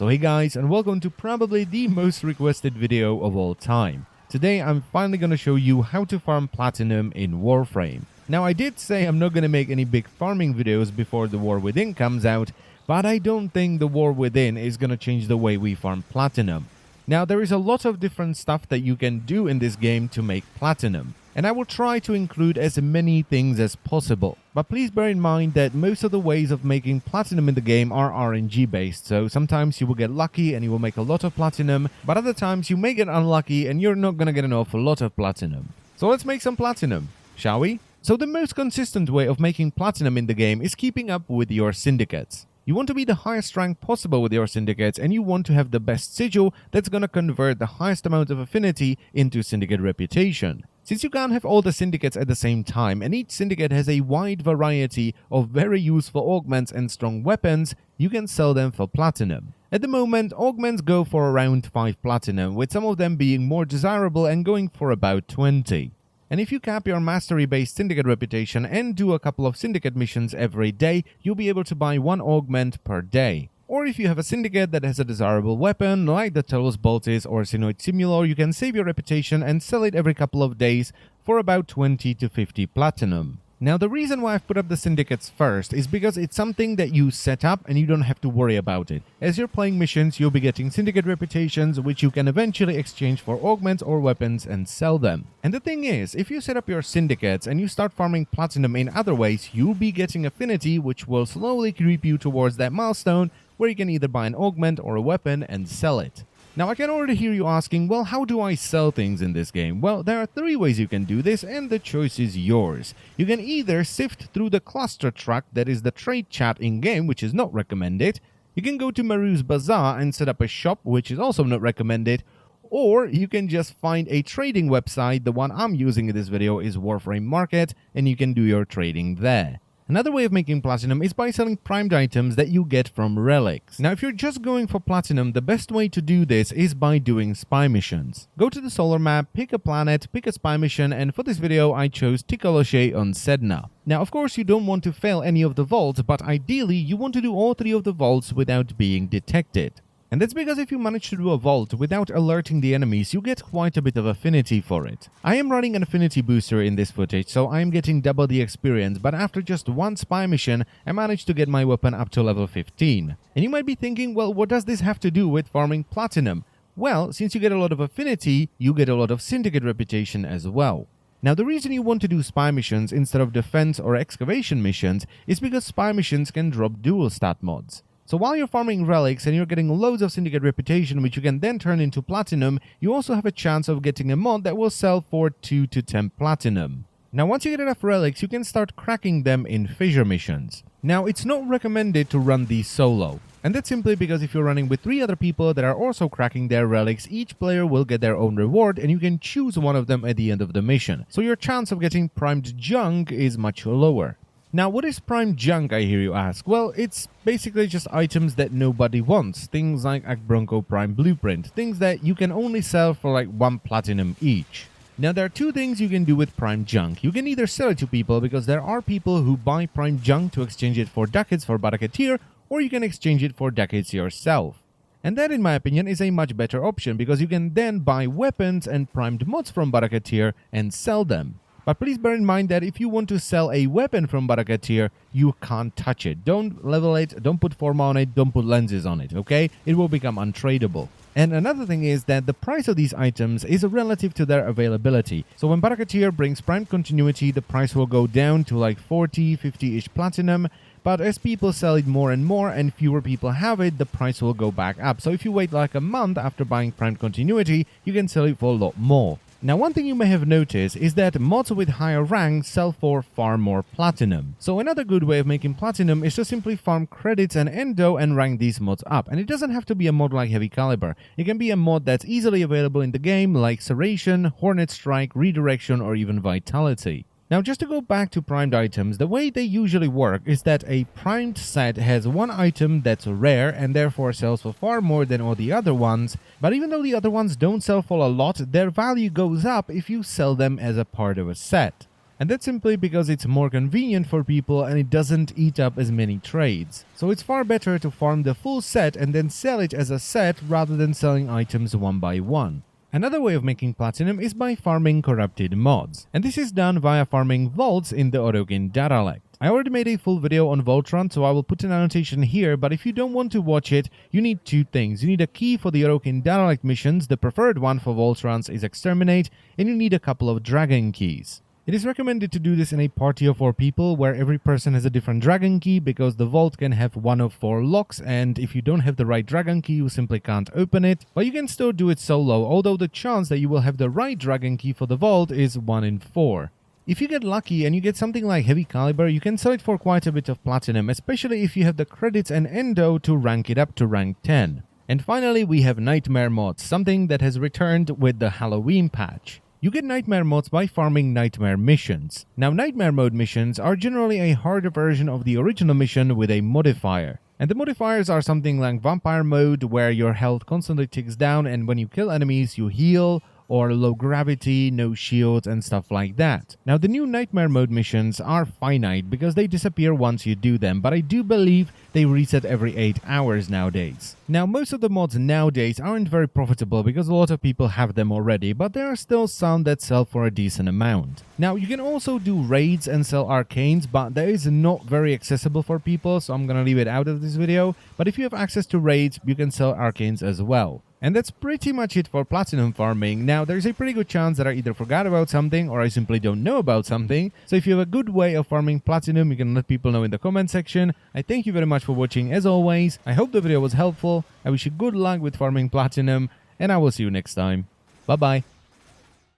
So hey guys, and welcome to probably the most requested video of all time. Today I'm finally going to show you how to farm platinum in Warframe. Now I did say I'm not going to make any big farming videos before the War Within comes out, but I don't think the War Within is going to change the way we farm platinum. Now there is a lot of different stuff that you can do in this game to make platinum, and I will try to include as many things as possible. But please bear in mind that most of the ways of making platinum in the game are RNG based, so sometimes you will get lucky and you will make a lot of platinum, but other times you may get unlucky and you're not gonna get an awful lot of platinum. So let's make some platinum, shall we? So the most consistent way of making platinum in the game is keeping up with your syndicates. You want to be the highest rank possible with your syndicates, and you want to have the best sigil that's gonna convert the highest amount of affinity into syndicate reputation. Since you can't have all the syndicates at the same time, and each syndicate has a wide variety of very useful augments and strong weapons, you can sell them for platinum. At the moment, augments go for around 5 platinum, with some of them being more desirable and going for about 20. And if you cap your mastery-based syndicate reputation and do a couple of syndicate missions every day, you'll be able to buy 1 augment per day. Or if you have a syndicate that has a desirable weapon, like the Taurus Boltis or Sinoid Simulor, you can save your reputation and sell it every couple of days for about 20 to 50 platinum. Now the reason why I've put up the syndicates first is because it's something that you set up and you don't have to worry about it. As you're playing missions, you'll be getting syndicate reputations which you can eventually exchange for augments or weapons and sell them. And the thing is, if you set up your syndicates and you start farming platinum in other ways, you'll be getting affinity which will slowly creep you towards that milestone where you can either buy an augment or a weapon and sell it. Now I can already hear you asking, well, how do I sell things in this game? Well, there are 3 ways you can do this, and the choice is yours. You can either sift through the cluster truck that is the trade chat in-game, which is not recommended. You can go to Maru's Bazaar and set up a shop, which is also not recommended. Or you can just find a trading website. The one I'm using in this video is Warframe Market, and you can do your trading there. Another way of making platinum is by selling primed items that you get from Relics. Now if you're just going for platinum, the best way to do this is by doing spy missions. Go to the solar map, pick a planet, pick a spy mission, and for this video I chose Tikaloche on Sedna. Now of course you don't want to fail any of the vaults, but ideally you want to do all 3 of the vaults without being detected. And that's because if you manage to do a vault without alerting the enemies, you get quite a bit of affinity for it. I am running an affinity booster in this footage, so I am getting double the experience, but after just 1 spy mission, I managed to get my weapon up to level 15. And you might be thinking, well, what does this have to do with farming platinum? Well, since you get a lot of affinity, you get a lot of syndicate reputation as well. Now the reason you want to do spy missions instead of defense or excavation missions is because spy missions can drop dual stat mods. So while you're farming relics and you're getting loads of syndicate reputation which you can then turn into platinum, you also have a chance of getting a mod that will sell for 2 to 10 platinum. Now once you get enough relics, you can start cracking them in fissure missions. Now it's not recommended to run these solo. And that's simply because if you're running with 3 other people that are also cracking their relics, each player will get their own reward and you can choose one of them at the end of the mission. So your chance of getting primed junk is much lower. Now, what is primed junk, I hear you ask? Well, it's basically just items that nobody wants. Things like Bronco Prime Blueprint. Things that you can only sell for like 1 platinum each. Now, there are 2 things you can do with primed junk. You can either sell it to people because there are people who buy primed junk to exchange it for ducats for Barakatir, or you can exchange it for ducats yourself. And that, in my opinion, is a much better option because you can then buy weapons and primed mods from Barakatir and sell them. But please bear in mind that if you want to sell a weapon from Barakatir, you can't touch it. Don't level it, don't put form on it, don't put lenses on it, okay? It will become untradeable. And another thing is that the price of these items is relative to their availability. So when Barakatir brings Prime Continuity, the price will go down to like 40, 50-ish platinum. But as people sell it more and more and fewer people have it, the price will go back up. So if you wait like a month after buying Prime Continuity, you can sell it for a lot more. Now one thing you may have noticed is that mods with higher ranks sell for far more platinum. So another good way of making platinum is to simply farm credits and endo and rank these mods up. And it doesn't have to be a mod like Heavy Caliber. It can be a mod that's easily available in the game like Serration, Hornet Strike, Redirection or even Vitality. Now just to go back to primed items, the way they usually work is that a primed set has 1 item that's rare and therefore sells for far more than all the other ones, but even though the other ones don't sell for a lot, their value goes up if you sell them as a part of a set. And that's simply because it's more convenient for people and it doesn't eat up as many trades. So it's far better to farm the full set and then sell it as a set rather than selling items one by one. Another way of making platinum is by farming corrupted mods, and this is done via farming vaults in the Orokin Derelict. I already made a full video on Vault Run, so I will put an annotation here, but if you don't want to watch it, you need two things. You need a key for the Orokin Derelict missions, the preferred one for Vault Runs is Exterminate, and you need a couple of Dragon keys. It is recommended to do this in a party of 4 people, where every person has a different dragon key, because the vault can have one of 4 locks, and if you don't have the right dragon key, you simply can't open it. But you can still do it solo, although the chance that you will have the right dragon key for the vault is 1 in 4. If you get lucky and you get something like heavy caliber, you can sell it for quite a bit of platinum, especially if you have the credits and endo to rank it up to rank 10. And finally, we have nightmare mods, something that has returned with the Halloween patch. You get nightmare mods by farming nightmare missions. Now, nightmare mode missions are generally a harder version of the original mission with a modifier. And the modifiers are something like vampire mode, where your health constantly ticks down and when you kill enemies you heal, or low gravity, no shields and stuff like that. Now, the new nightmare mode missions are finite because they disappear once you do them, but I do believe they reset every 8 hours nowadays. Now, most of the mods nowadays aren't very profitable because a lot of people have them already, but there are still some that sell for a decent amount. Now, you can also do raids and sell arcanes, but that is not very accessible for people, so I'm gonna leave it out of this video. But if you have access to raids, you can sell arcanes as well. And that's pretty much it for platinum farming. Now, there's a pretty good chance that I either forgot about something or I simply don't know about something. So if you have a good way of farming platinum, you can let people know in the comment section. I thank you very much for watching as always. I hope the video was helpful. I wish you good luck with farming platinum and I will see you next time. Bye bye.